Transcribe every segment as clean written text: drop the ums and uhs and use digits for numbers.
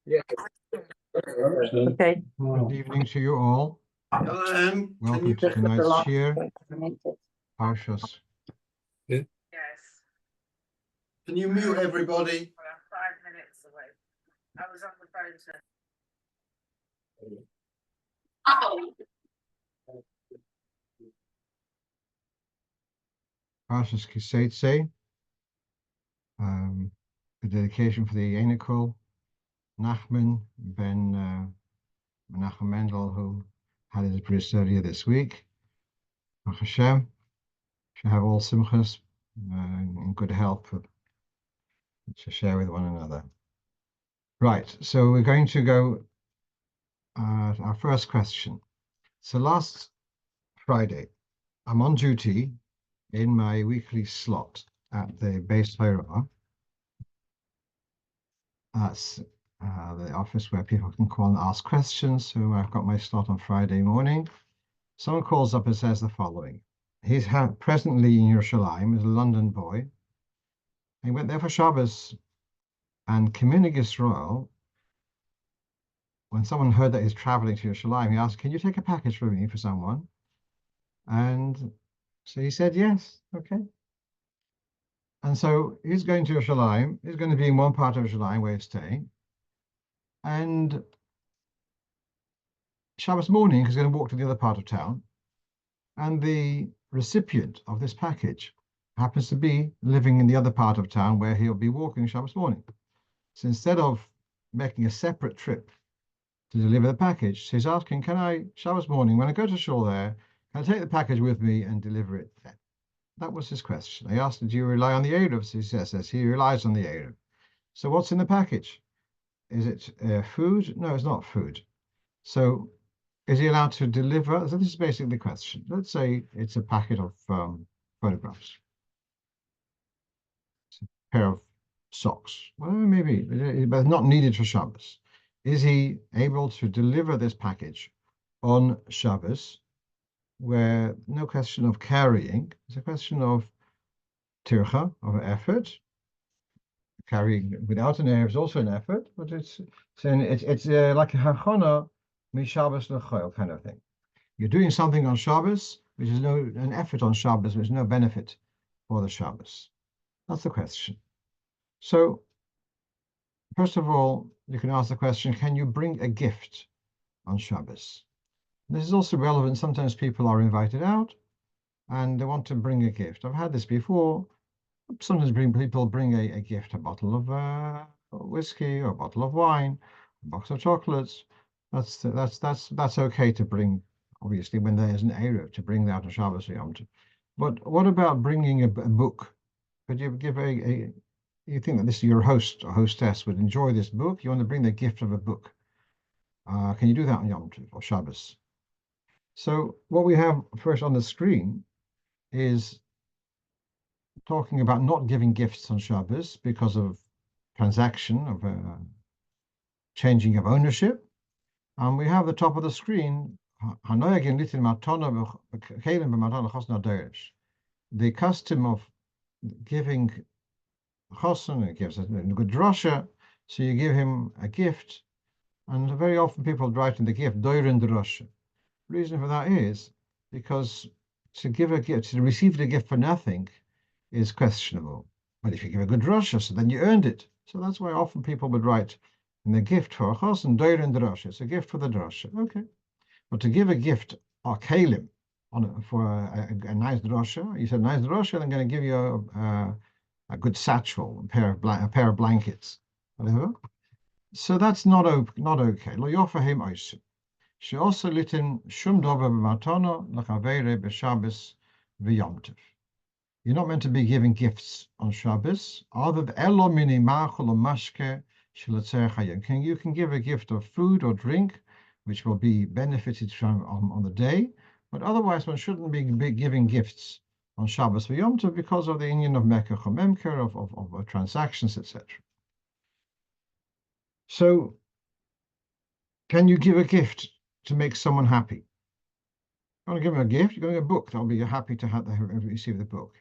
Yeah. Okay. Good evening to you all. Welcome to tonight's shiur, Parshas. Yes. Can you mute everybody? Well, I'm 5 minutes away. I was on the phone to. Parshas Seitzei. The dedication for the Enikol, Nachman ben Menachem Mendel, who had his bris earlier this week. Baruch Hashem, should have all simchas in good health to share with one another. Right, so we're going to go to our first question. So last Friday, I'm on duty in my weekly slot at the base Torah. That's the office where people can call and ask questions. So I've got my slot on Friday morning. Someone calls up and says the following. He's presently in Yerusholayim, is a London boy. He went there for Shabbos, and Community Yisrael, when someone heard that he's traveling to Yerusholayim, he asked, can you take a package for me for someone? And so he said, yes, okay. And so he's going to Yerusholayim. He's going to be in one part of Yerusholayim where he's staying. And Shabbos morning, he's going to walk to the other part of town. And the recipient of this package happens to be living in the other part of town where he'll be walking Shabbos morning. So instead of making a separate trip to deliver the package, he's asking, can I, Shabbos morning, when I go to Shul there, can I take the package with me and deliver it there? That was his question. I asked, do you rely on the Eruv? So he says, yes, he relies on the Eruv. So what's in the package? Is it food? No, it's not food. So is he allowed to deliver? So this is basically the question. Let's say it's a packet of photographs. It's a pair of socks. Well, maybe, but not needed for Shabbos. Is he able to deliver this package on Shabbos, where no question of carrying, it's a question of tircha, of effort. Carrying without an Eruv is also an effort, but it's like a hachana mi Shabbos l'choil kind of thing. You're doing something on Shabbos, which is an effort on Shabbos, which is no benefit for the Shabbos. That's the question. So, first of all, you can ask the question, can you bring a gift on Shabbos? This is also relevant. Sometimes people are invited out and they want to bring a gift. I've had this before. Sometimes people bring a gift, a bottle of whiskey or a bottle of wine, a box of chocolates. That's okay to bring, obviously, when there is an Eruv, to bring that on Shabbos or Yomtov. But what about bringing a book? Could you give you think that this your host or hostess would enjoy this book? You want to bring the gift of a book. Can you do that on Yomtov or Shabbos? So what we have first on the screen is talking about not giving gifts on Shabbos because of transaction, of changing of ownership. And we have the top of the screen, the custom of giving choson, it gives a good drasha, so you give him a gift, and very often people write in the gift, doirin drasha. The reason for that is because to give a gift, to receive the gift for nothing is questionable. But if you give a good drasha, so then you earned it. So that's why often people would write in the gift for a choson, doirin drasha. It's a gift for the drasha. Okay. But to give a gift or kalim for a nice drasha, you said nice drasha, I'm going to give you a good satchel, a pair of blankets, whatever. So that's not okay. Lo yofahem oisu. She also litin shum dover b'matana l'chavere b'Shabbos v'Yomtov. You're not meant to be giving gifts on Shabbos. Other than elo mini ma'achol mashke shelatzerech hayom. You can give a gift of food or drink, which will be benefited from on the day, but otherwise one shouldn't be giving gifts on Shabbos for Yomtov because of the inyan of mekach or memker, of transactions, etc. So, can you give a gift to make someone happy? You want to give them a gift, you're going to give a book. They'll be happy to have receive the book.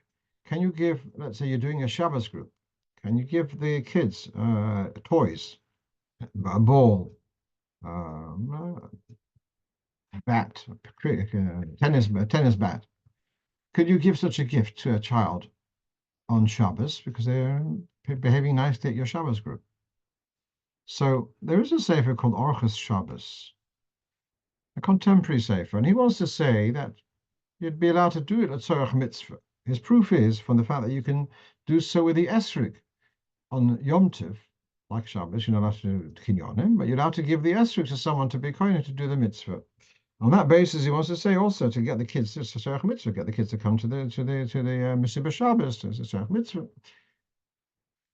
Can you give, let's say you're doing a Shabbos group, can you give the kids toys a ball, bat, tennis bat. Could you give such a gift to a child on Shabbos because they're behaving nicely at your Shabbos group? So there is a sefer called Orchos Shabbos, a contemporary sefer, and he wants to say that you'd be allowed to do it at Tzorach Mitzvah. His proof is from the fact that you can do so with the esrig on Yomtov, like Shabbos. You're not allowed to do kinyonim, but you're allowed to give the esrig to someone to be kohen to do the mitzvah. On that basis, he wants to say also to get the kids to Tzorach Mitzvah, get the kids to come to the Mesilas Shabbos to Tzorach Mitzvah.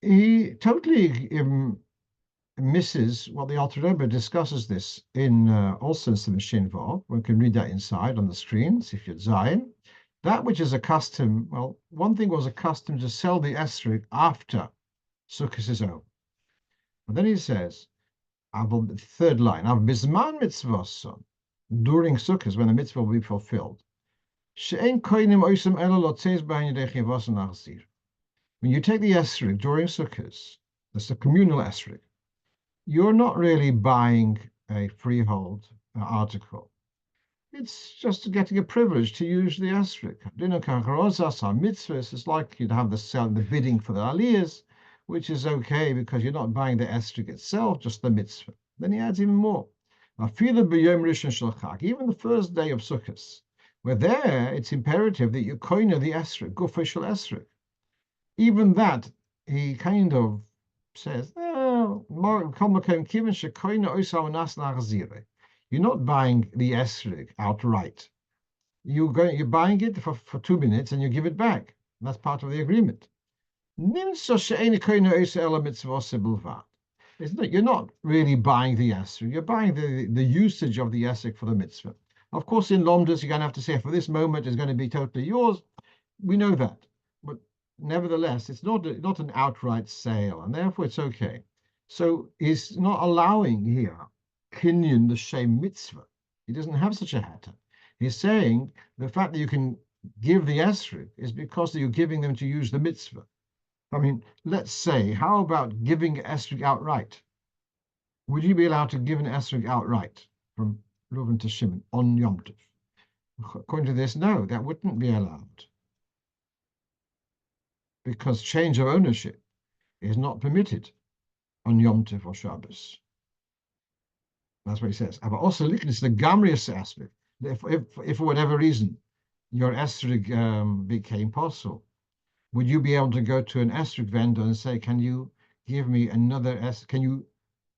He totally misses what the Alter Rebbe discusses this in also in the Shin Vav. We can read that inside on the screen, if you're Zion. That which is a custom, well, one thing was a custom to sell the esrig after Sukkot is over. But then he says, the third line, Bisman mitzvah, during Sukkot, when the mitzvah will be fulfilled. When you take the esrig during Sukkot, that's the communal esrig, you're not really buying a freehold article. It's just getting a privilege to use the esrig. It's like you'd have the bidding for the Aliyas, which is okay because you're not buying the esrig itself, just the mitzvah. Then he adds even more. Even the first day of Sukkot, where there it's imperative that you koine the esrig, gufishal esrig. Even that, he kind of says, you're not buying the esrig outright. You're buying it for 2 minutes and you give it back. That's part of the agreement. You're not really buying the esrig. You're buying the usage of the esrig for the mitzvah. Of course, in Lomdas, you're going to have to say, for this moment, it's going to be totally yours. We know that. But nevertheless, it's not an outright sale, and therefore it's okay. So he's not allowing here kinyan the shem mitzvah. He doesn't have such a hatter. He's saying the fact that you can give the esrig is because you're giving them to use the mitzvah. I mean, let's say, how about giving esrig outright? Would you be allowed to give an esrig outright from Reuven to Shimon on Yomtov? According to this, no, that wouldn't be allowed. Because change of ownership is not permitted on Yomtov or Shabbos. That's what he says. But also, it's the gamrius esrig. If for whatever reason your esrig became possible, would you be able to go to an esrig vendor and say, "Can you give me another esrig? Can you?"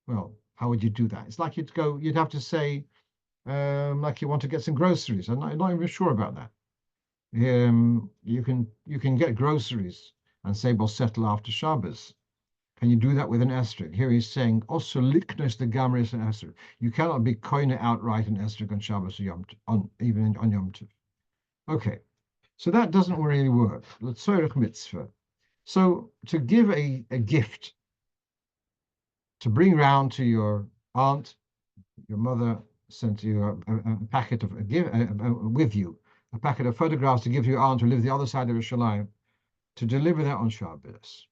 Well, how would you do that? It's like you'd have to say, like you want to get some groceries. I'm not even sure about that. You can get groceries and say, we'll settle after Shabbos. Can you do that with an esrig? Here he's saying, also liknus the gamris and esrig. You cannot be koine outright an esrig on Shabbos or even on Yomtov. Okay, so that doesn't really work. L'tzorech mitzvah. So to give a gift, to bring round to your aunt, your mother sent you a packet of with you, a packet of photographs to give to your aunt who lives the other side of Yerusholayim, to deliver that on Shabbos.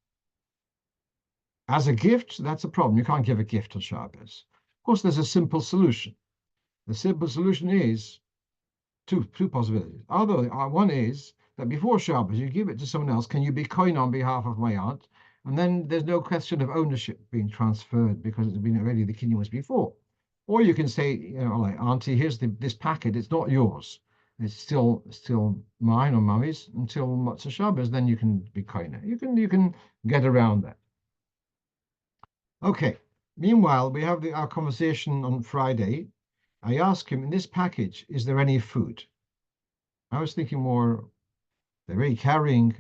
As a gift, that's a problem. You can't give a gift on Shabbos. Of course, there's a simple solution. The simple solution is two possibilities. One is that before Shabbos, you give it to someone else. Can you be koine on behalf of my aunt? And then there's no question of ownership being transferred because it's been already the kinyan was before. Or you can say, like, Auntie, here's this packet. It's not yours. It's still mine or mommy's until Motzei Shabbos. Then you can be koine. You can get around that. Okay. Meanwhile, we have our conversation on Friday. I asked him, in this package, is there any food? I was thinking more, they're really carrying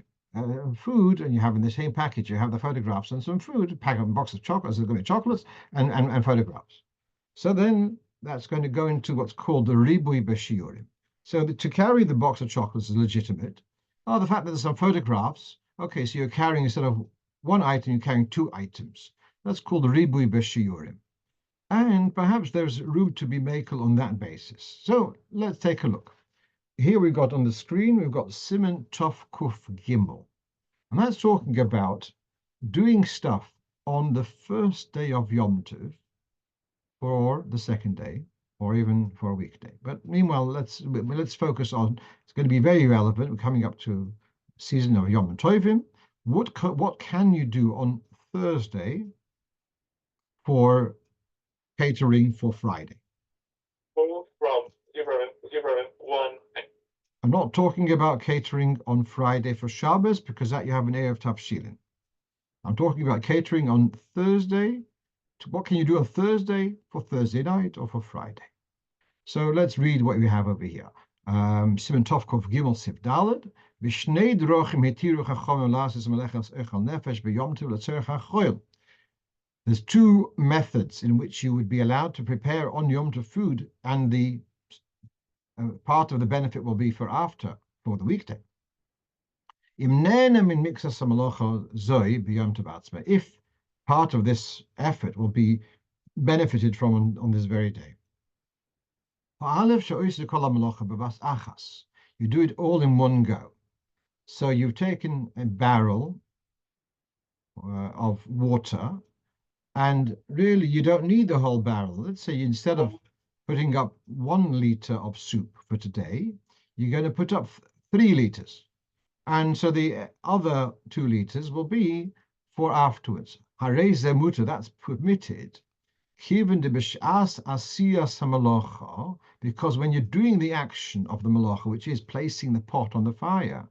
food, and you have in the same package, you have the photographs and some food, a box of chocolates, there's going to be chocolates and photographs. So then that's going to go into what's called the ribui b'shiurim. So to carry the box of chocolates is legitimate. Oh, the fact that there's some photographs, okay, so you're carrying, instead of one item, you're carrying 2 items. That's called the ribui b'shiurim. And perhaps there's room to be makel on that basis. So let's take a look. Here we've got on the screen, we've got Siman Tov Kuf Gimel. And that's talking about doing stuff on the first day of Yomtov for the second day, or even for a weekday. But meanwhile, let's focus on. It's going to be very relevant. We're coming up to season of Yom Tovim. What can you do on Thursday for catering for Friday? Move from 001. I'm not talking about catering on Friday for Shabbos, because that you have an Eruv Tavshilin. I'm talking about catering on Thursday. What can you do on Thursday for Thursday night or for Friday? So let's read what we have over here. Siman Tov Kov Gimel Siv Daled. Vishnei drochim hetiru chachomim lasis melechas echal nefesh b'yomtiv l'tzerech hachoil. There's two methods in which you would be allowed to prepare on Yomtov food, and the part of the benefit will be for the weekday. If part of this effort will be benefited from on this very day. You do it all in one go. So you've taken a barrel of water, and really you don't need the whole barrel. Let's say instead of putting up 1 liter of soup for today, you're going to put up 3 liters. And so the other 2 liters will be for afterwards. That's permitted. Because when you're doing the action of the malacha, which is placing the pot on the fire,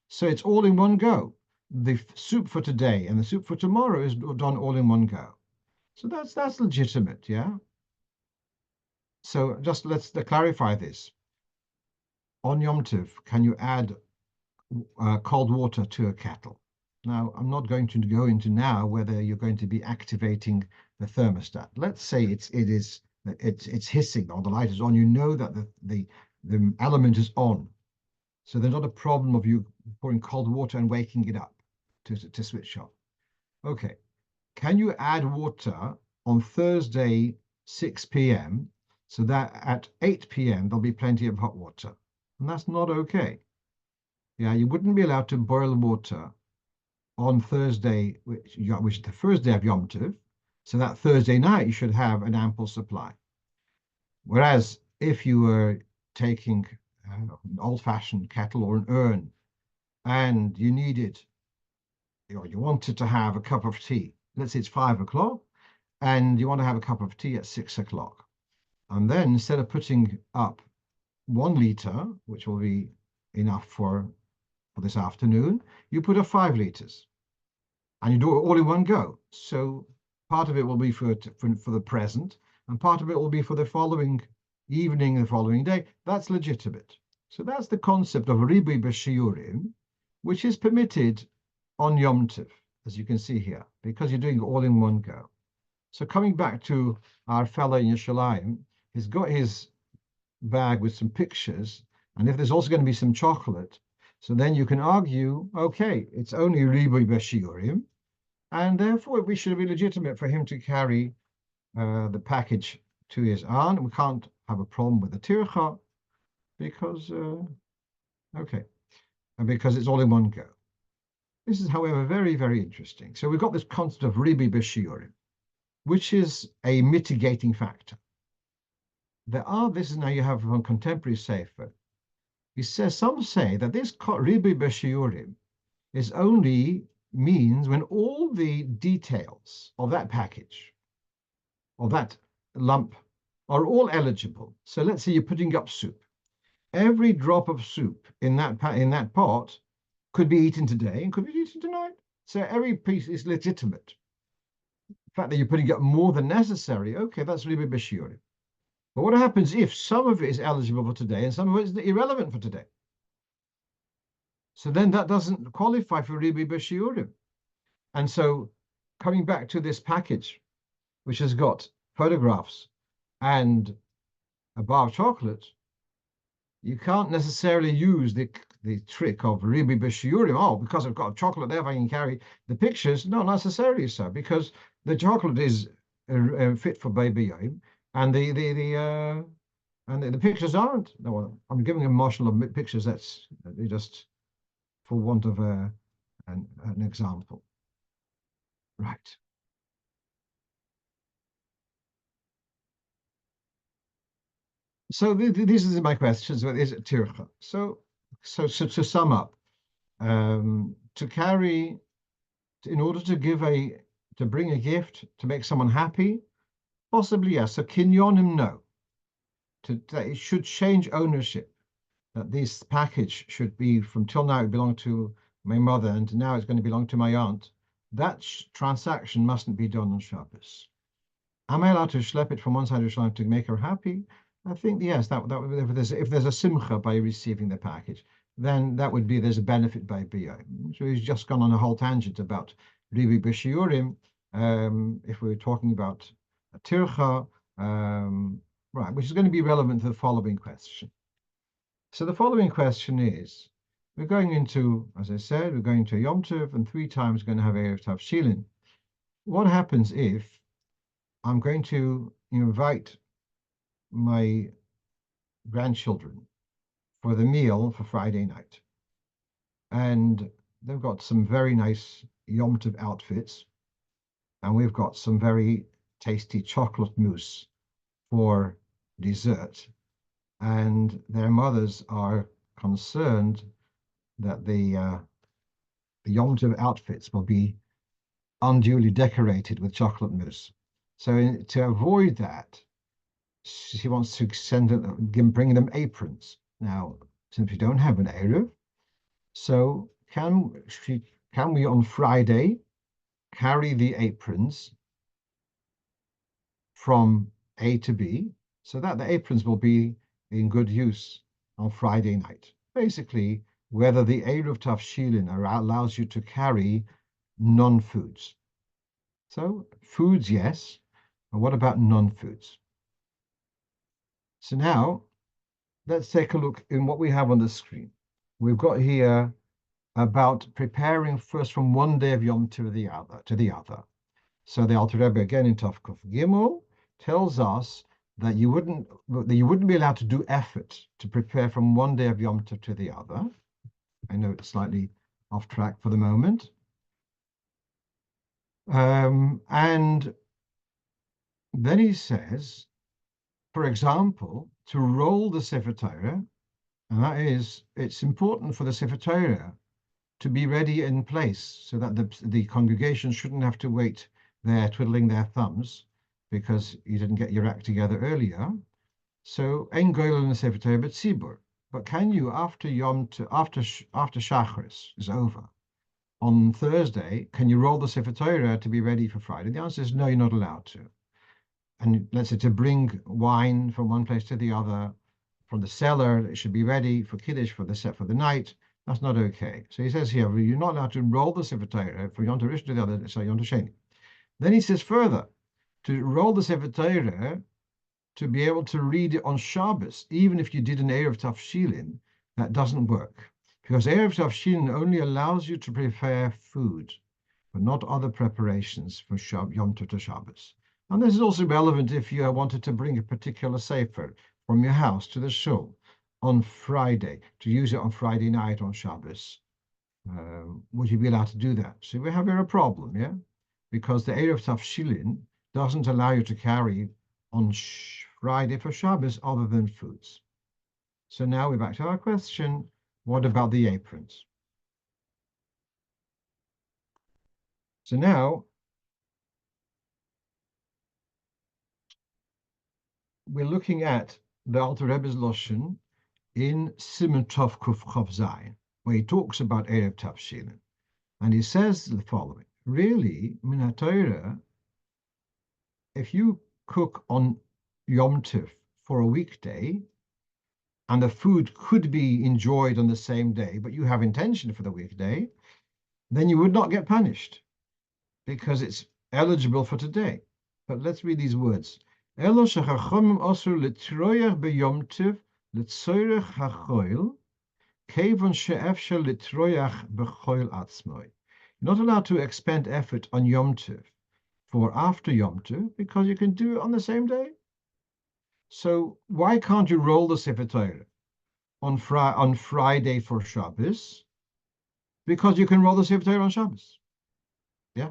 so it's all in one go. The soup for today and the soup for tomorrow is done all in one go. So that's legitimate, yeah? So just let's clarify this. On Yom Tov, can you add cold water to a kettle? Now, I'm not going to go into now whether you're going to be activating the thermostat. Let's say it's hissing or the light is on. You know that the element is on. So there's not a problem of you pouring cold water and waking it up to switch off. Okay. Can you add water on Thursday, 6 p.m., so that at 8 p.m. there'll be plenty of hot water? And that's not okay. Yeah, you wouldn't be allowed to boil water on Thursday, which is the first day of Yom Tov. So that Thursday night, you should have an ample supply. Whereas if you were taking an old-fashioned kettle or an urn, and you needed, you wanted to have a cup of tea, let's say it's 5 o'clock, and you want to have a cup of tea at 6 o'clock. And then instead of putting up 1 liter, which will be enough for this afternoon, you put up 5 liters. And you do it all in one go. So part of it will be for the present, and part of it will be for the following evening, the following day. That's legitimate. So that's the concept of ribui b'shiurim, which is permitted on Yom Tov, as you can see here, because you're doing it all in one go. So coming back to our fellow in Yerusholayim, he's got his bag with some pictures, and if there's also going to be some chocolate, so then you can argue, okay, it's only ribui b'shiurim, and therefore we should be legitimate for him to carry the package to his aunt. We can't have a problem with the tircha because, okay, and because it's all in one go. This is, however, very, very interesting. So we've got this concept of ribui b'shiurim, which is a mitigating factor. This is now you have on contemporary sefer. Some say that this ribui b'shiurim is only means when all the details of that package, of that lump, are all eligible. So let's say you're putting up soup. Every drop of soup in that pot could be eaten today and could be eaten tonight. So every piece is legitimate. The fact that you're putting up more than necessary, okay, that's ribui b'shiurim. But what happens if some of it is eligible for today and some of it is irrelevant for today? So then that doesn't qualify for ribui b'shiurim. And so coming back to this package, which has got photographs and a bar of chocolate, you can't necessarily use the trick of ribui b'shiurim. Oh, because I've got chocolate there, I can carry the pictures. Not necessarily so, because the chocolate is fit for baby yom, and the pictures aren't. No, I'm giving a marshal of pictures. That's just for want of an example. Right. So these are my questions. What is it, tircha? So to sum up, to carry, in order to bring a gift to make someone happy, possibly yes. So kinyonim, no. That it should change ownership. That this package should be, from till now it belonged to my mother, and now it's going to belong to my aunt. That transaction mustn't be done on Shabbos. Am I allowed to schlep it from one side of Yerushalayim to make her happy? I think yes. That if there's a simcha by receiving the package, then that would be there's a benefit by biyah. So he's just gone on a whole tangent about ribi b'shiurim. If we were talking about a tircha, right, which is going to be relevant to the following question. So the following question is: we're going into, as I said, we're going to Yomtov, and 3 times we're going to have Eruv Tavshilin. What happens if I'm going to invite my grandchildren for the meal for Friday night, and they've got some very nice Yomtov outfits, and we've got some very tasty chocolate mousse for dessert, and their mothers are concerned that the Yomtov outfits will be unduly decorated with chocolate mousse. So to avoid that, she wants to bring them aprons. Now, since we don't have an Eruv, so can we on Friday carry the aprons from A to B, so that the aprons will be in good use on Friday night? Basically, whether the Eruv Tavshilin allows you to carry non-foods. So foods, yes, but what about non-foods? So now let's take a look in what we have on the screen. We've got here about preparing first from one day of Yom to the other. So the Alter Rebbe again in Tov Kuf Gimel tells us that you wouldn't be allowed to do effort to prepare from one day of Yom to the other. I know it's slightly off track for the moment. And then he says, for example, to roll the Sefer Torah, and that is, it's important for the Sefer Torah to be ready in place so that the congregation shouldn't have to wait there twiddling their thumbs because you didn't get your act together earlier. So, ein goyel in the Sefer Torah but tzibur. But can you, after Shacharis is over, on Thursday, can you roll the Sefer Torah to be ready for Friday? The answer is no, you're not allowed to. And let's say to bring wine from one place to the other, from the cellar, it should be ready for Kiddush for the night. That's not okay. So he says here, you're not allowed to roll the Sefer Torah from Yom Tov to the other, so Yom Tov Sheni. Then he says further, to roll the Sefer Torah, to be able to read it on Shabbos, even if you did an Eruv Tavshilin, that doesn't work. Because Eruv Tavshilin only allows you to prepare food, but not other preparations for Yom Tov to Shabbos. And this is also relevant if you wanted to bring a particular sefer from your house to the Shul on Friday, to use it on Friday night on Shabbos. Would you be allowed to do that? So we have here a problem, yeah? Because the Eruv Tavshilin doesn't allow you to carry on Friday for Shabbos other than foods. So now we're back to our question, what about the aprons? So now we're looking at the Alter Rebbe's Loshen in Siman Tov Kuf Chav Zayin, where he talks about Eruv Tavshilin. And he says the following, really, Min HaTorah, if you cook on Yom Tov for a weekday, and the food could be enjoyed on the same day, but you have intention for the weekday, then you would not get punished, because it's eligible for today. But let's read these words. Elo shechachamim osur litroyach b'Yom Tov litzorech hachoil, kevon she'efshel litroyach b'choil atzmoi. You're not allowed to expend effort on Yom Tov for after Yom Tov because you can do it on the same day. So why can't you roll the Sefer Torah on Friday for Shabbos? Because you can roll the Sefer Torah on Shabbos. Yeah.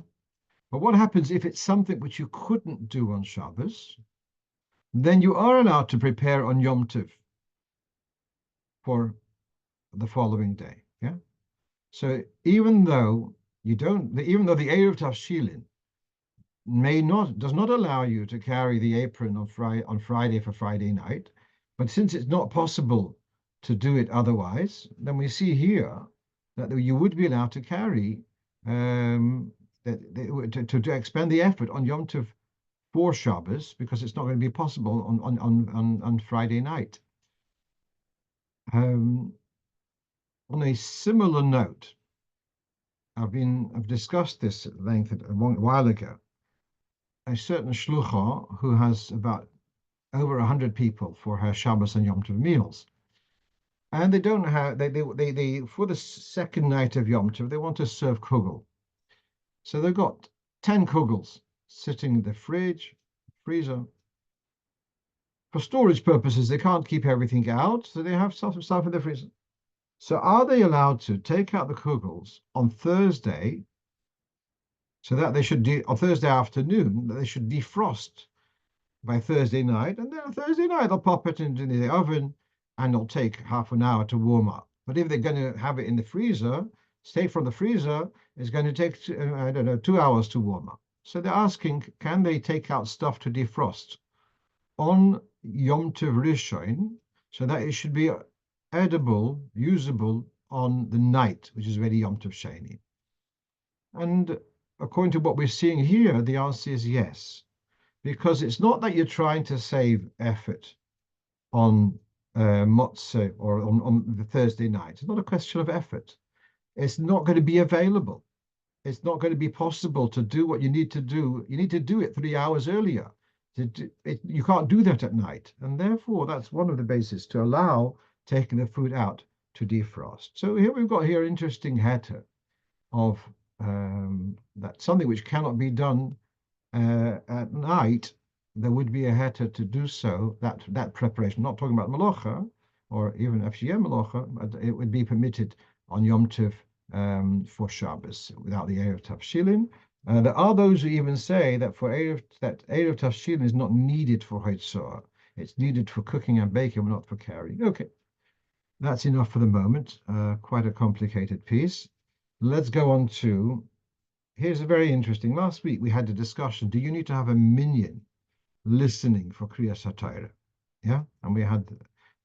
But what happens if it's something which you couldn't do on Shabbos? then you are allowed to prepare on Yomtov for the following day. Yeah. So even though the Eruv Tavshilin does not allow you to carry the apron on Friday for Friday night, but since it's not possible to do it otherwise, then we see here that you would be allowed to carry to expend the effort on Yom Tov for Shabbos, because it's not going to be possible on Friday night. On a similar note, I've discussed this at length a while ago. A certain shlucha who has about over 100 people for her Shabbos and Yom Tov meals, and they don't have they for the second night of Yom Tov they want to serve kugel, so they've got 10 kugels sitting in the freezer. For storage purposes, they can't keep everything out, so they have stuff in the freezer. So are they allowed to take out the kugels on Thursday, so that they should on Thursday afternoon, that they should defrost by Thursday night, and then on Thursday night they'll pop it into the oven and it'll take half an hour to warm up. But if they're going to have it in the freezer, straight from the freezer, it's going to take 2 hours to warm up. So they're asking, can they take out stuff to defrost on Yom Tov Rishon, so that it should be edible, usable on the night, which is already Yom Tov Sheni? And according to what we're seeing here, the answer is yes, because it's not that you're trying to save effort on Motzei or on the Thursday night. It's not a question of effort. It's not going to be available. It's not going to be possible to do what you need to do. You need to do it 3 hours earlier. You can't do that at night. And therefore, that's one of the bases to allow taking the food out to defrost. So here we've got here interesting heter of that something which cannot be done at night. There would be a heter to do so, that preparation. Not talking about malocha, or even FGM malocha, but it would be permitted on Yom Tov for Shabbos without the Eruv Tavshilin. There are those who even say that Eruv Tavshilin is not needed for Haitzor. It's needed for cooking and baking, but not for carrying. Okay, that's enough for the moment. Quite a complicated piece. Let's go on to, here's a very interesting. Last week we had a discussion. Do you need to have a minyan listening for Kriyas HaTorah? Yeah, and we had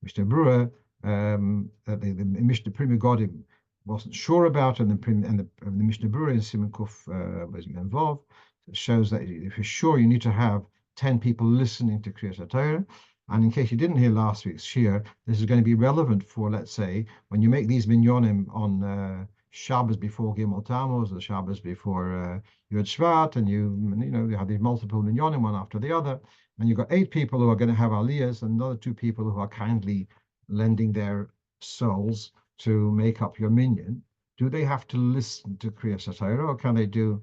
Mr. Brewer, the Mishnah Prima Godim wasn't sure about, and the Mishnah Brewer in Simon Kuf was involved. It shows that if you're sure, you need to have 10 people listening to Kriyas HaTorah. And in case you didn't hear last week's shiur, this is going to be relevant for, let's say, when you make these minyanim on Shabbos before Gimel Tammuz, or Shabbos before Yud Shvat, and you have these multiple minyanim one after the other, and you've got 8 people who are going to have aliyahs, and another 2 people who are kindly lending their souls to make up your minyan. Do they have to listen to Kriyas HaTorah, or can they do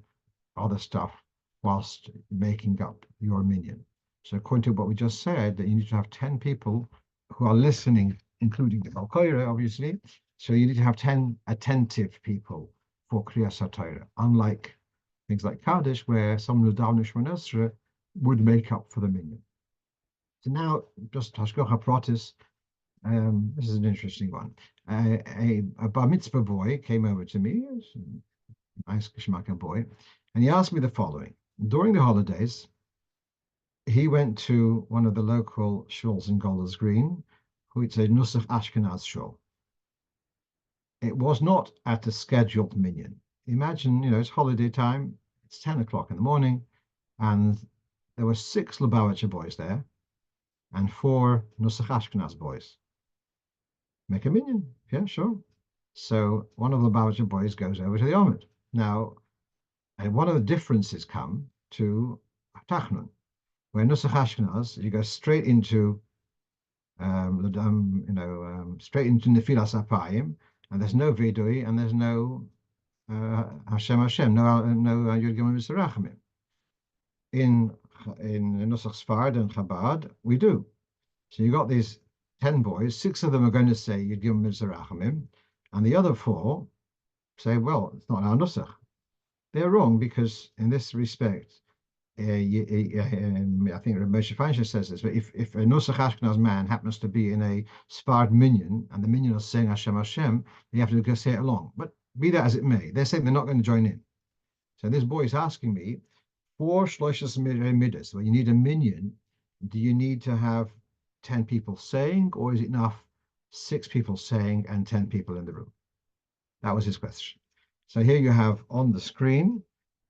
other stuff whilst making up your minyan? So according to what we just said, that you need to have 10 people who are listening, including the Baal Korei, obviously. So you need to have 10 attentive people for Kriyas HaTorah, unlike things like Kaddish, where someone who's davening Shemona Esrei would make up for the minyan. So now, just Hashgacha Pratis, this is an interesting one. A bar mitzvah boy came over to me, a nice Geschmacker boy, and he asked me the following. During the holidays, he went to one of the local shuls in Golders Green, which is a Nusach Ashkenaz shul. It was not at a scheduled minyan. Imagine, it's holiday time, it's 10 o'clock in the morning, and there were 6 Lubavitcher boys there, and 4 Nusach Ashkenaz boys. Make a minyan, yeah, sure. So one of the Lubavitcher boys goes over to the Omid. Now, one of the differences come to Tachnun, where Nusach Ashkenaz, you go straight into straight into Nefilas Apayim, and there's no Vidui, and there's no Hashem, no Yud Gimel Midos Rachamim. In Nusach Sfard and Chabad, we do. So you got these 10 boys, 6 of them are going to say Yud Gimel Midos Rachamim, and the other 4 say, well, it's not our Nusach. They're wrong, because in this respect, I think Moshe Feinstein says this, but if a Nusach Ashkenaz man happens to be in a Sfard minyan and the minyan is saying Hashem Hashem, you have to go say it along. But be that as it may, they're saying they're not going to join in. So this boy is asking me, for Shloshas Midas, when you need a minyan, do you need to have 10 people saying, or is it enough 6 people saying and 10 people in the room? That was his question. So here you have on the screen,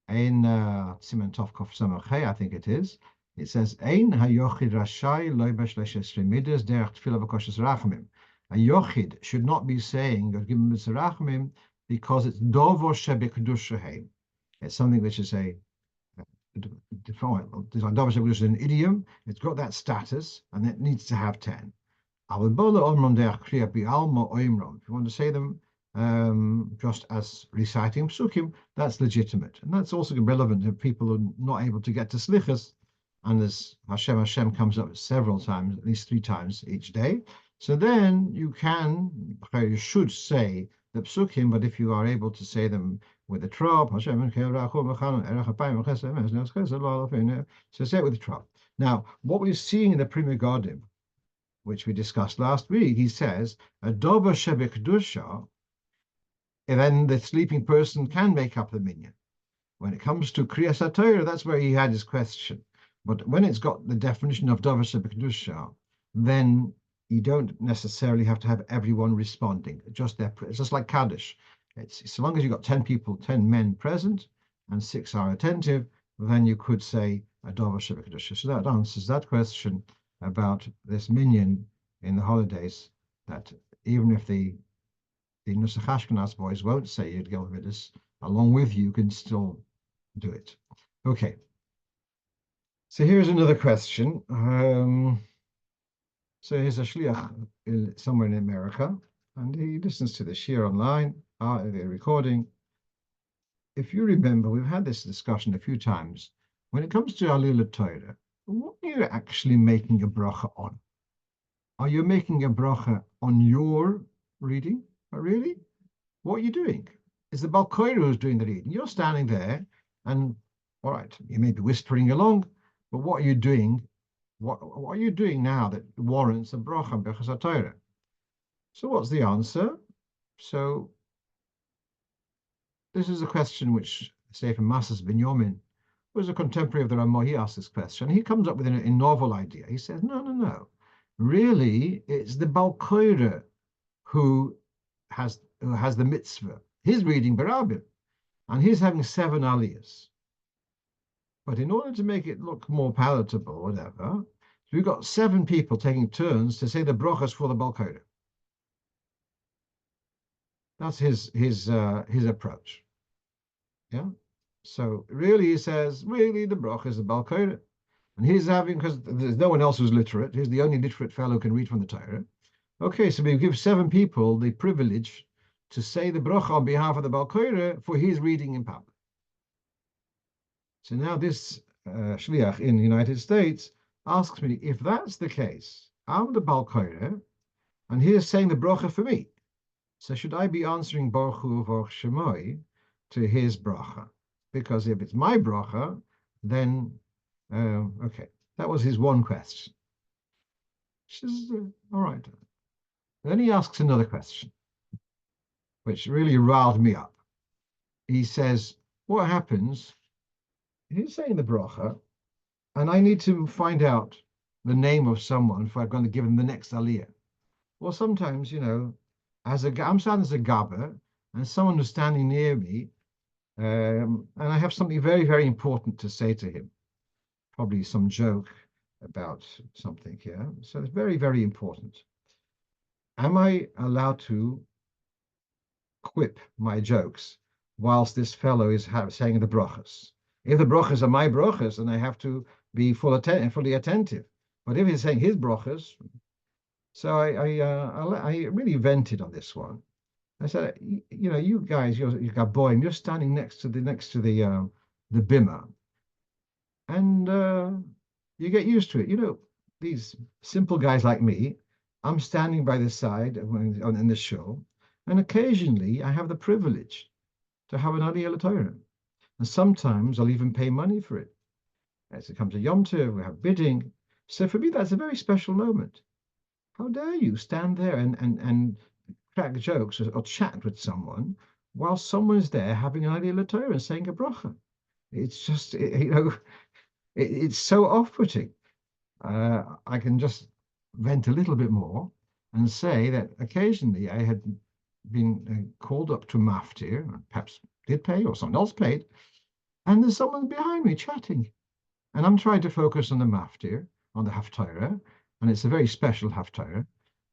in Siman Tov Kof Samach Hey, I think it is. It says, Ein hayochid rashai loy b'shleishes midas derech tefillah v'koshes rachamim. A yochid should not be saying or giving mitzvah rachamim because it's dovo shebekdushahem. It's something which is a dovo shebekdushahem is an idiom. It's got that status, and it needs to have 10. If you want to say them just as reciting psukim, that's legitimate. And that's also relevant if people are not able to get to slichas, and as Hashem comes up several times, at least 3 times each day. So then you should say the psukim, but if you are able to say them with the trop, so say it with the trop. Now, what we're seeing in the Pri Megadim, which we discussed last week, he says, a doba shebekdusha, and then the sleeping person can make up the minyan. When it comes to Kriyas HaTorah, that's where he had his question. But when it's got the definition of doba shebekdusha, then you don't necessarily have to have everyone responding. It's just like Kaddish. It's so long as you've got 10 people, 10 men present, and 6 are attentive, then you could say a doba shebekdusha. So that answers that question about this minyan in the holidays, that even if the Nusach Ashkenaz boys won't say Yud Gimel Midas, along with you can still do it. Okay. So here's another question. So here's a shliach somewhere in America, and he listens to the shiur online, the recording. If you remember, we've had this discussion a few times. When it comes to Aliya Torah, what are you actually making a bracha on? Are you making a bracha on your reading? Really? What are you doing? It's the Baal Korei who's doing the reading. You're standing there, and all right, you may be whispering along, but what are you doing? What are you doing now that warrants a bracha on Birchas HaTorah? So what's the answer? So this is a question which Sefer Masas Binyamin, who was a contemporary of the Ramah, he asked this question. He comes up with a novel idea. He says, no. Really, it's the Baal Korei who has the mitzvah. He's reading Barabim, and he's having 7 aliyahs. But in order to make it look more palatable, whatever, we've got 7 people taking turns to say the brochos for the Baal Korei. That's his approach. Yeah. So really, he says, really, the broch is the Baal Korei, and he's having, because there's no one else who's literate. He's the only literate fellow who can read from the Torah. Okay, so we give 7 people the privilege to say the bracha on behalf of the Baal Korei for his reading in public. So now this shliach in the United States asks me, if that's the case, I'm the Baal Korei, and he is saying the bracha for me. So should I be answering Baruch Hu V'Orch Shemoi to his bracha? Because if it's my bracha, then okay, that was his one question. She says, all right. Then he asks another question, which really riled me up. He says, what happens? He's saying the bracha, and I need to find out the name of someone if I'm going to give him the next Aliya. Well, sometimes, I'm standing as a gabbai, and someone who's standing near me, and I have something very, very important to say to him. Probably some joke about something here. So it's very, very important. Am I allowed to quip my jokes whilst this fellow is saying the brochos? If the brochos are my brochos, then I have to be fully attentive. But if he's saying his brochos, so I really vented on this one. I said, you guys, you're Gabbai, you're standing next to the bimah, and you get used to it. These simple guys like me, I'm standing by the side in the show, and occasionally I have the privilege to have an Aliya Torah, and sometimes I'll even pay money for it. As it comes to Yomtov, we have bidding. So for me, that's a very special moment. How dare you stand there and crack jokes or chat with someone while someone's there having an Aliya Torah and saying a bracha? It's just, it's so off-putting. I can just vent a little bit more and say that occasionally I had been called up to maftir, perhaps did pay or someone else paid, and there's someone behind me chatting. And I'm trying to focus on the maftir, on the haftarah, and it's a very special haftarah.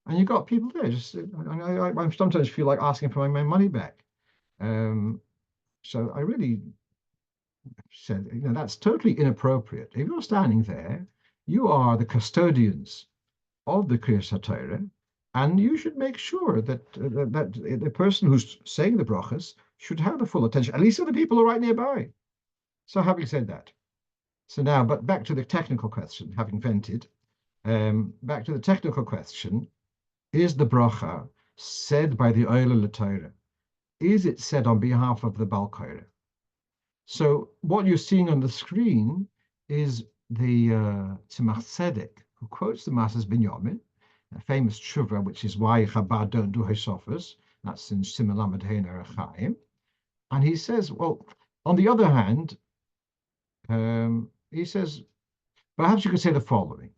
And you've got people there. Just I sometimes feel like asking for my money back. So I really said, that's totally inappropriate. If you're standing there, you are the custodians of the Kriyas HaTorah, and you should make sure that that the person who's saying the brochos should have the full attention, at least of the people who are right nearby. So having said that, so now, but back to the technical question, having vented, back to the technical question, is the bracha said by the Oila L'Torah? Is it said on behalf of the Baal Korei? So what you're seeing on the screen is the Tzemach Tzedek, who quotes the Masas Binyamin, a famous tshuva, which is why Chabad don't do Hosofas. That's in Simon Chaim. And he says, well, on the other hand, he says, perhaps you could say the following,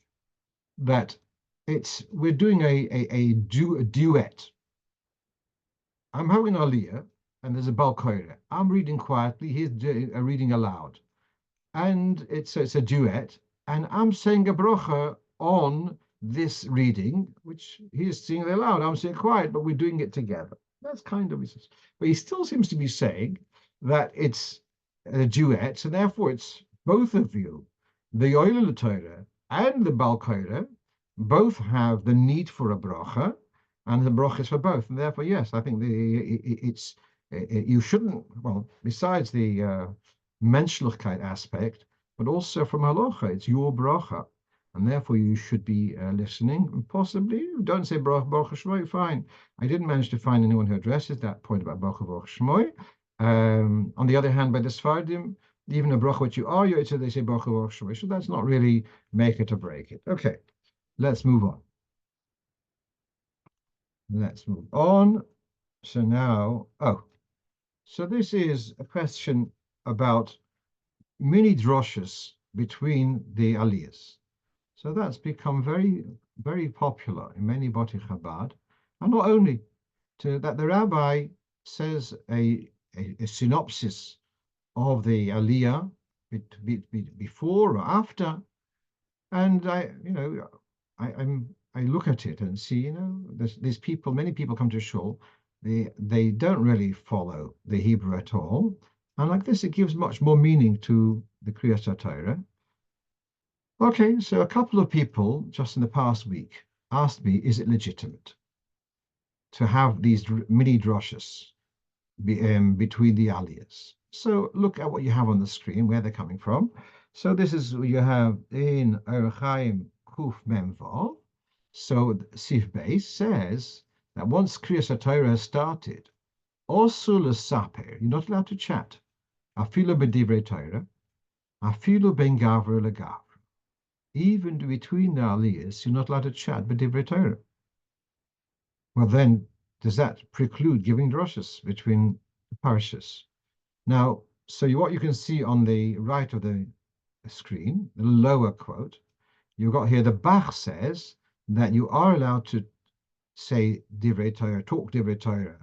that we're doing a duet. I'm having an Aliya, and there's a Baal Korei. I'm reading quietly, he's reading aloud. And it's a duet, and I'm saying a bracha on this reading, which he is singing aloud. I'm saying quiet, but we're doing it together. That's kind of, but he still seems to be saying that it's a duet, so therefore it's both of you, the Oila Torah and the Baal Korei, both have the need for a bracha, and the brochos for both. And therefore, yes, I think you shouldn't, well, besides the menschlichkeit aspect, but also from halacha, it's your bracha, and therefore you should be listening. And possibly, don't say broch shmoy, fine. I didn't manage to find anyone who addresses that point about broch shmoy. On the other hand, by the Sfardim, even a bracha which you are, they say broch shmoy. So that's not really make it or break it. Okay, let's move on. Let's move on. So now, so this is a question about mini droshes between the Aliyas. So that's become very, very popular in many Bati Chabad, and not only that the rabbi says a synopsis of the Aliya before or after, and I look at it and see, these people, many people come to Shul, they don't really follow the Hebrew at all. And like this, it gives much more meaning to the Kriyas HaTorah. Okay, so a couple of people just in the past week asked me, is it legitimate to have these mini droshes between the Aliyas? So look at what you have on the screen, where they're coming from. So this is what you have in Eruv Kuf Mem Vav. So Sif Beis says that once Kriyas HaTorah has started, Osul Saper, you're not allowed to chat. Afilu b'divrei Torah, afilu ben gavra legavra. Even between the Aliyas, you're not allowed to chat b'divrei Torah. Well, then, does that preclude giving droshes between the parashas? Now, so what you can see on the right of the screen, the lower quote, you've got here, the Bach says that you are allowed to say divrei Torah, talk divrei Torah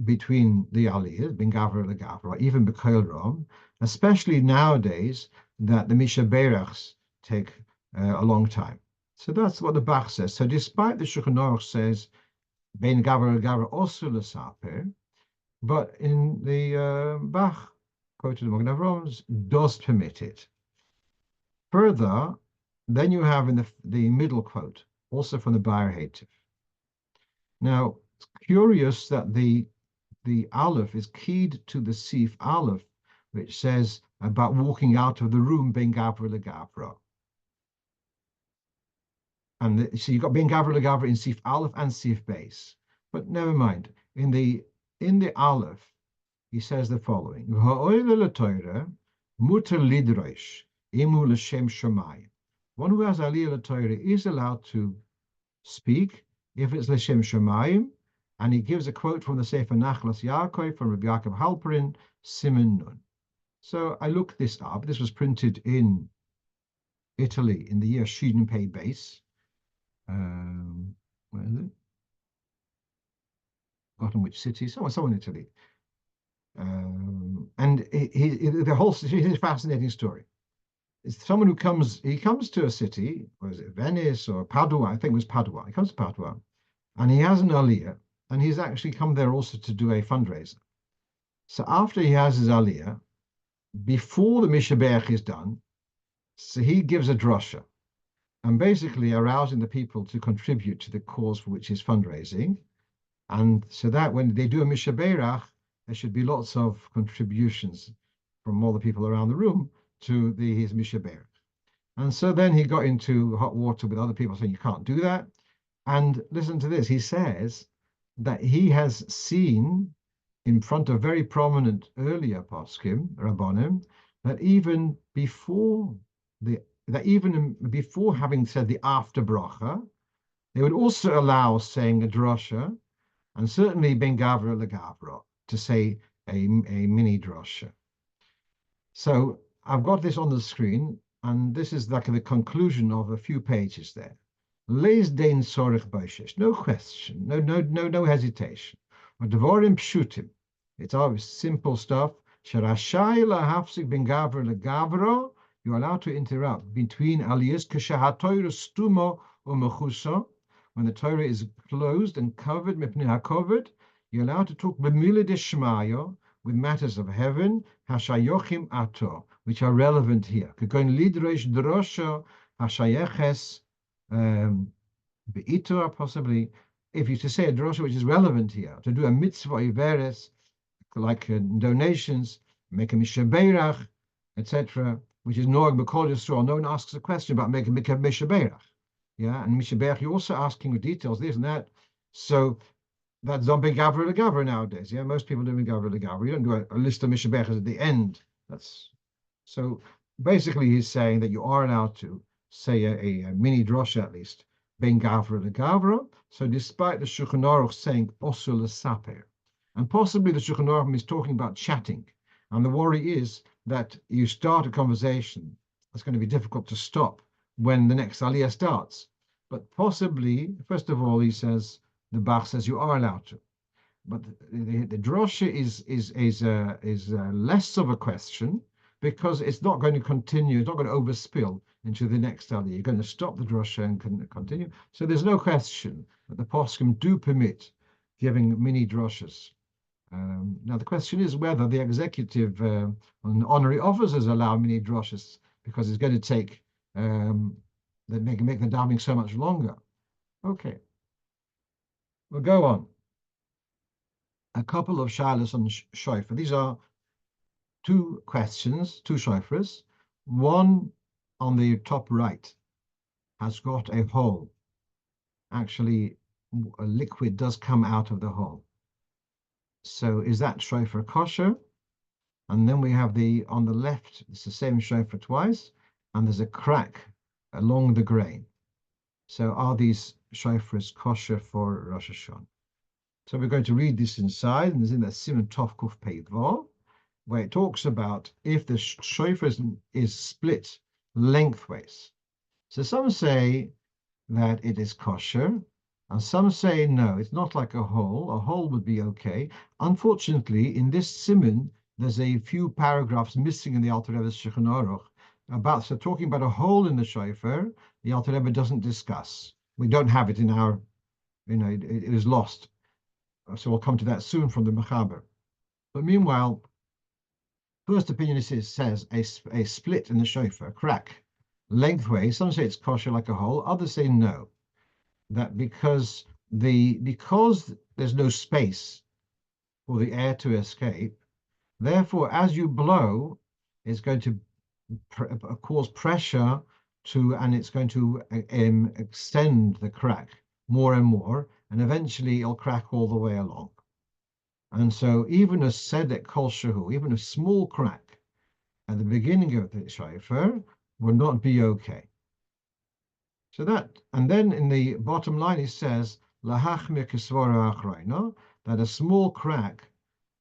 between the Aliyas, ben gavra legavra, even b'kol rom, especially nowadays that the Misha Berachs take a long time. So that's what the Bach says. So despite the Shulchan Aruch says ben gavra legavra also l'saper, but in the Bach, quoted among Avrams, does permit it. Further, then you have in the middle quote, also from the Bayer Hativ. Now, it's curious that the Aleph is keyed to the Sif Aleph, which says about walking out of the room, ben gavra legavra. And so you've got ben gavra legavra in Sif Aleph and Sif Beis. But never mind. In the Aleph, he says the following: Ha'oila l'Torah muter lidrosh Imu l'shem shamayim. One who has Aliya Torah is allowed to speak if it's l'shem shamayim, and he gives a quote from the Sefer Nachlas Yaakov from Rabbi Yaakov Halperin, Siman Nun. So I looked this up. This was printed in Italy in the year Shidden Pay base. Where is it? Forgotten which city? Somewhere in Italy. And the whole city is a fascinating story. It's someone who comes to a city, was it Venice or Padua? I think it was Padua. He comes to Padua, and he has an Aliya, and he's actually come there also to do a fundraiser. So after he has his Aliya, before the Mishaberach is done, so he gives a drosha, and basically arousing the people to contribute to the cause for which he's fundraising. And so that when they do a Mishaberach, there should be lots of contributions from all the people around the room to his Mishaberach. And so then he got into hot water with other people saying, you can't do that. And listen to this. He says that he has seen in front of very prominent earlier poskim, Rabbanim, that even before having said the after bracha, they would also allow saying a drosha, and certainly ben gavra legavra, to say a mini drosha. So I've got this on the screen, and this is like the conclusion of a few pages there. Leis dein sorich baishesh, no question, no hesitation. Devorim pshutim, it's always simple stuff. Sharashai lahafsik ben gavra legavra, you're allowed to interrupt between aliyas k'shahatoyra stumo or mechusa. When the Torah is closed and covered, you're allowed to talk b'mila deshmaya, with matters of heaven, hashayochim ato, which are relevant here. K'koin lidrosh drosha hashayeches be'itor, possibly, if you to say a drosha which is relevant here, to do a mitzvah iveres, like donations, make a mishaberach, etc., which is noag b'kol Yisrael. No one asks a question about making a mishaberach. Yeah, and mishaberach, you're also asking the details, this and that. So that's not big gavra legavra nowadays. Yeah, most people do big gavra legavra. You don't do a list of mishaberachas at the end. That's so. Basically, he's saying that you are allowed to say a mini drosha at least ben gavra legavra. So despite the Shulchan Aruch saying osul lesaper, and possibly the Shulchan Aruch is talking about chatting, and the worry is that you start a conversation that's going to be difficult to stop when the next Aliya starts. But possibly, first of all, he says, the Bach says you are allowed to. But the drosha is less of a question, because it's not going to continue, it's not going to overspill into the next Aliya. You're going to stop the drosha and continue. So there's no question that the poskim do permit giving mini droshas. Now the question is whether the executive honorary officers allow mini droshas, because it's going to take that make the davening so much longer. Okay, we'll go on. A couple of shilas on shofar. These are two questions, two shofars. One on the top right has got a hole. Actually, a liquid does come out of the hole. So is that shofar kosher? And then we have on the left, it's the same shofar twice, and there's a crack along the grain. So are these shofars kosher for Rosh Hashanah? So we're going to read this inside, and it's in that Siman Tov Kuf Pei Vav, where it talks about if the shofar is split lengthways. So some say that it is kosher, and some say no, it's not like a hole. A hole would be okay. Unfortunately, in this siman, there's a few paragraphs missing in the Alter Rebbe's Shulchan Aruch. So talking about a hole in the shofar, the Alter Rebbe doesn't discuss. We don't have it in our, it was lost. So we'll come to that soon from the Mechaber. But meanwhile, first opinion says a split in the shofar, crack, lengthways. Some say it's kosher like a hole. Others say no. That because there's no space for the air to escape, therefore, as you blow, it's going to cause pressure and it's going to extend the crack more and more, and eventually it'll crack all the way along. And so even a sedek kol shehu, even a small crack at the beginning of the shofar, would not be okay. So that, and then in the bottom line, it says, Lahachmir kisvora achroino, that a small crack,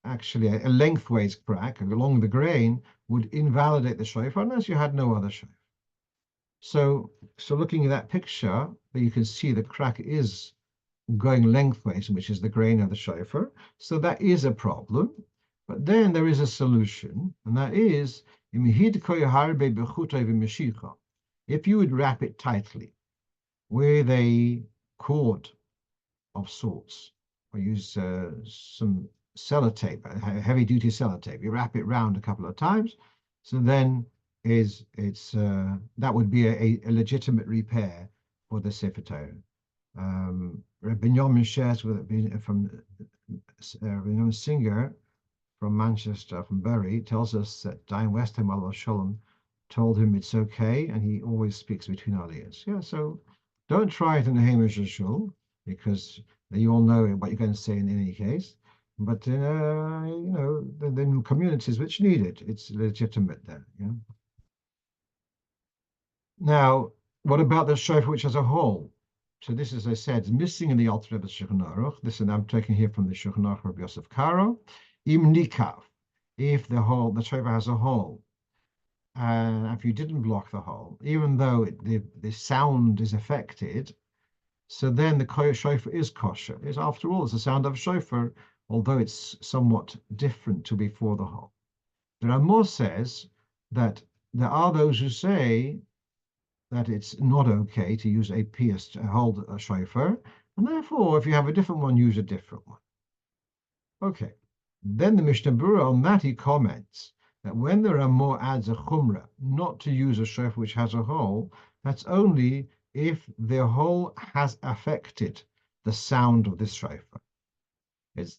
actually a lengthways crack along the grain, would invalidate the shofar unless you had no other shofar. So looking at that picture, you can see the crack is going lengthways, which is the grain of the shofar. So that is a problem. But then there is a solution, and that is, if you would wrap it tightly with a cord of sorts, or use some sellotape, heavy-duty sellotape. You wrap it round a couple of times, so then that would be a legitimate repair for the Sefer Torah. Benjamin shares from Benjamin Singer from Manchester, from Bury, tells us that Dayan Raskin told him it's okay, and he always speaks between Aliyahs. Yeah, so don't try it in the Hamish Shul, because you all know what you're going to say in any case. But the communities which need it, it's legitimate then. Yeah. Now, what about the shofar which has a hole? So this, as I said, is missing in the Alter Rebbe's Shulchan Aruch. This, and I'm taking here from the Shulchan Aruch of Yosef Karo. Im nikav, if the shofar has a hole, and if you didn't block the hole, even though the sound is affected, so then the shofar is kosher. After all, it's the sound of a shofar, although it's somewhat different to before the hole. The Ramah says that there are those who say that it's not okay to use a pierced hold a shofar, and therefore, if you have a different one, use a different one. Okay. Then the Mishnah Berurah on that, he comments that when the Ramah adds a chumrah not to use a shofar which has a hole, that's only if the hole has affected the sound of this shofar. It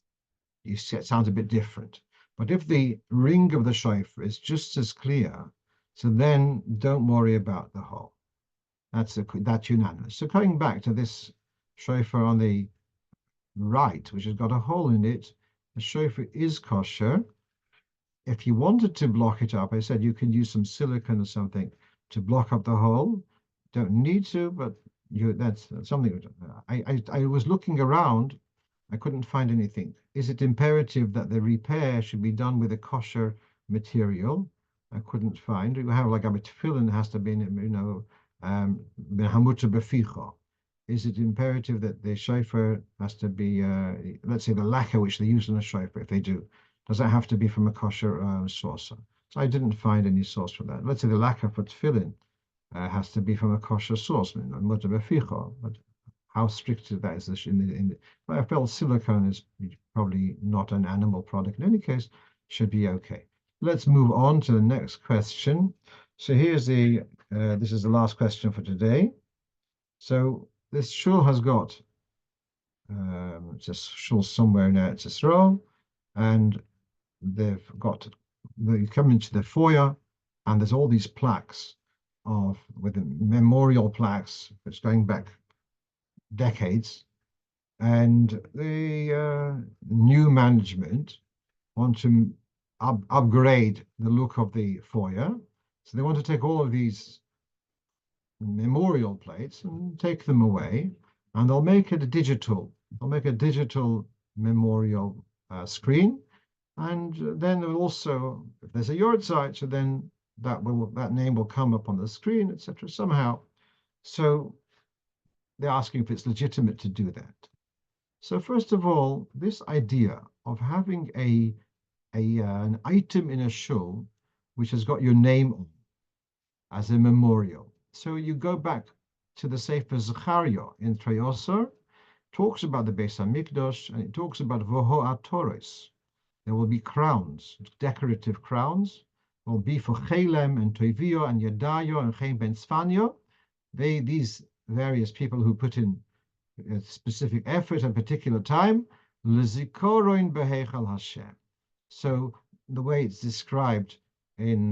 sounds a bit different. But if the ring of the shofar is just as clear, so then don't worry about the hole. That's unanimous. So coming back to this shofar on the right, which has got a hole in it, the shofar is kosher. If you wanted to block it up, I said you can use some silicone or something to block up the hole. Don't need to, but that's something. I was looking around, I couldn't find anything. Is it imperative that the repair should be done with a kosher material? I couldn't find. You have like a tefillin has to be, is it imperative that the shofar has to be, let's say the lacquer which they use in a shofar, if they do, does that have to be from a kosher source? So I didn't find any source for that. Let's say the lacquer for tefillin has to be from a kosher source, but how strict that is I felt silicone is probably not an animal product. In any case, should be okay. Let's move on to the next question. So here's this is the last question for today. So this shul has got it's a shul somewhere in Eretz Yisrael, and you come into the foyer, and there's all these plaques with memorial plaques that's going back decades, and the new management want to upgrade the look of the foyer, so they want to take all of these memorial plates and take them away, and they'll make it digital. They'll make a digital memorial screen, and then there will also, if there's a yard site, so then that name will come up on the screen, etc. somehow. So they're asking if it's legitimate to do that. So first of all, this idea of having an item in a shul which has got your name on as a memorial. So you go back to the Sefer Zechariah in Treyosar, talks about the Beis HaMikdash, and it talks about Voho HaToros. There will be crowns, decorative crowns, will be for Chelem and Toivio and Yedayo and Chaim Ben Tzfanyo. These various people who put in a specific effort and particular time, Lezikoroin Beheichal Hashem. So the way it's described in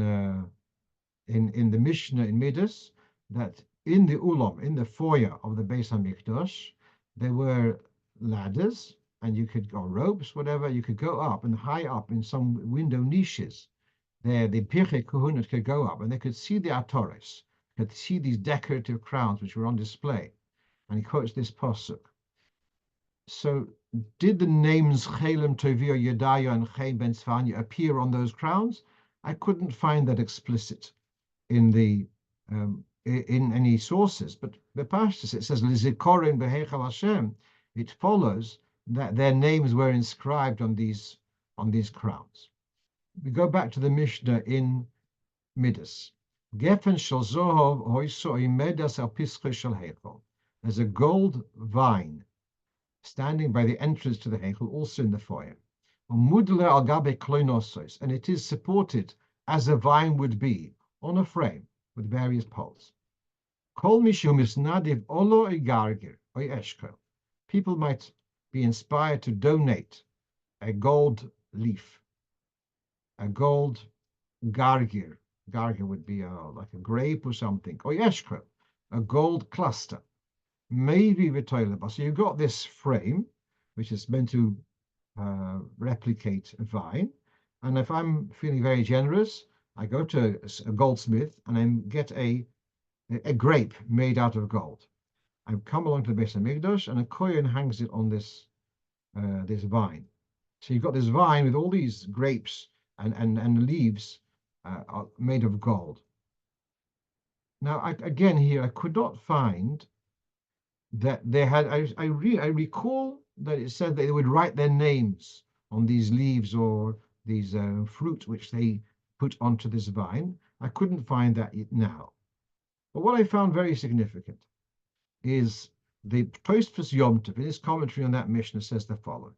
the Mishnah in Midos, that in the Ulam, in the foyer of the Beis HaMikdash, there were ladders, and you could go ropes, whatever, you could go up and high up in some window niches. the Pirkei Kahunot could go up and they could see the Atores, could see these decorative crowns which were on display. And he quotes this pasuk. So did the names Chelem, Tovia, Yedaya, and Chaim ben Tzvanya appear on those crowns? I couldn't find that explicit in the in any sources, but the Pashtus, it says Lizikorin behechal Hashem. It follows that their names were inscribed on these crowns. We go back to the Mishnah in Midos. Gefen shel zohov hoiso imedas al pischei shel heichal. There's a gold vine standing by the entrance to the heichal, also in the foyer. Mudle al gabe kloinosos, and it is supported as a vine would be on a frame with various poles. Kol mishum isnadiv olo igargir oy eshkel. People might be inspired to donate a gold leaf, a gold gargir. Gargir would be like a grape or something, or eshkel, a gold cluster. Maybe v'toileba. So you've got this frame, which is meant to replicate a vine. And if I'm feeling very generous, I go to a goldsmith and I get a grape made out of gold. I come along to the Beis Hamikdash and a kohen hangs it on this vine. So you've got this vine with all these grapes and leaves made of gold. Now, again here, I could not find that they had. I recall that it said that they would write their names on these leaves or these fruit which they put onto this vine. I couldn't find that now. But what I found very significant is the Tosfos Yomtov, in his commentary on that Mishnah, says the following.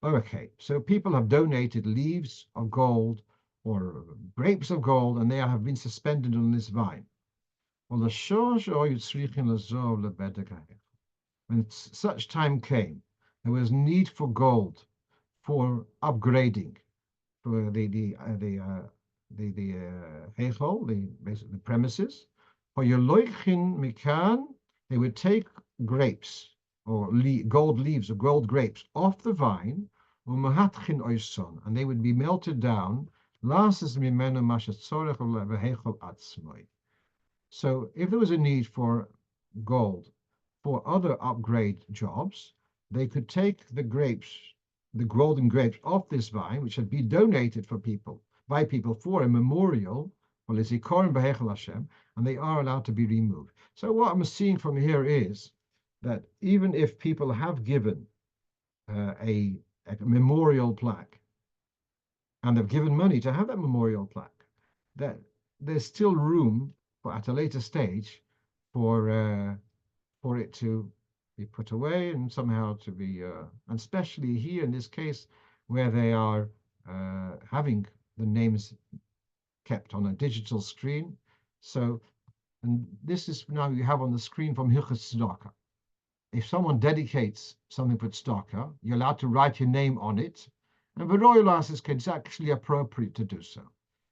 Okay, so people have donated leaves of gold or grapes of gold, and they have been suspended on this vine. Well, when such time came, there was need for gold for upgrading for the heichal, the premises. For Yerusholayim mikan, they would take grapes or gold leaves or gold grapes off the vine, and they would be melted down. So if there was a need for gold for other upgrade jobs, they could take the grapes, the golden grapes off this vine, which had been donated by people for a memorial, and they are allowed to be removed. So what I'm seeing from here is that even if people have given a memorial plaque, and they've given money to have that memorial plaque, that there's still room for, at a later stage, for it to be put away and somehow to be, and especially here in this case, where they are having the names kept on a digital screen. So, and this is now you have on the screen from Hilchos Tzedakah. If someone dedicates something for tzedakah, you're allowed to write your name on it, and v'roilas it's actually appropriate to do so.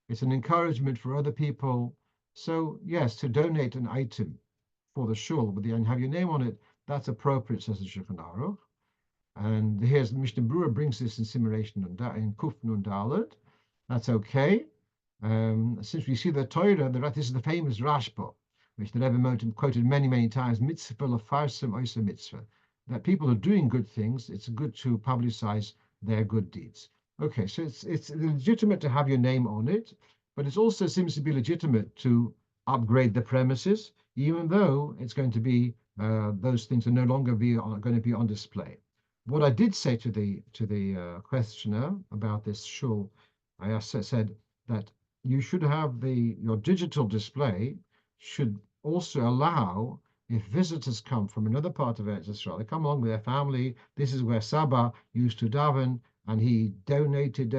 It's an encouragement for other people. So yes, to donate an item for the shul and have your name on it, that's appropriate, says the Shulchan Aruch. And here's Mishnah Berurah brings this in simulation in Kuf Nun Dalet. That's okay. Since we see the Torah, this is the famous Rashba, which the Rebbe quoted many, many times, mitzvah lefarsim oisa mitzvah, that people are doing good things, it's good to publicize their good deeds. Okay, so it's legitimate to have your name on it, but it also seems to be legitimate to upgrade the premises, even though it's going to be, those things are no longer going to be on display. What I did say to the questioner about this shul, I said that you should have your digital display should also allow, if visitors come from another part of Eretz Yisrael, they come along with their family, this is where Saba used to daven, and he donated,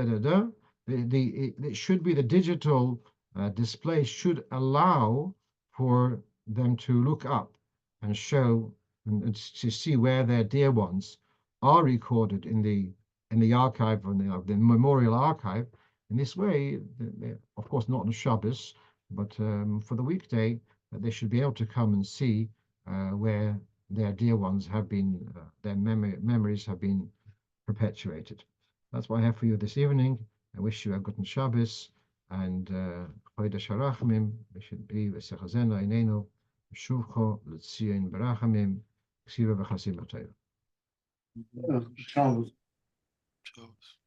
it should be the digital display should allow for them to look up and show and to see where their dear ones are recorded in the archive, or the memorial archive. In this way, of course not on Shabbos, but for the weekday, they should be able to come and see where their dear ones have been, their memories have been perpetuated. That's what I have for you this evening. I wish you a good Shabbos, and Midos Rachamim, we should be v'sechazena inenu shuvcho l'tzion berachamim ksiva v'chasim atayv. Shabbos. Shabbos.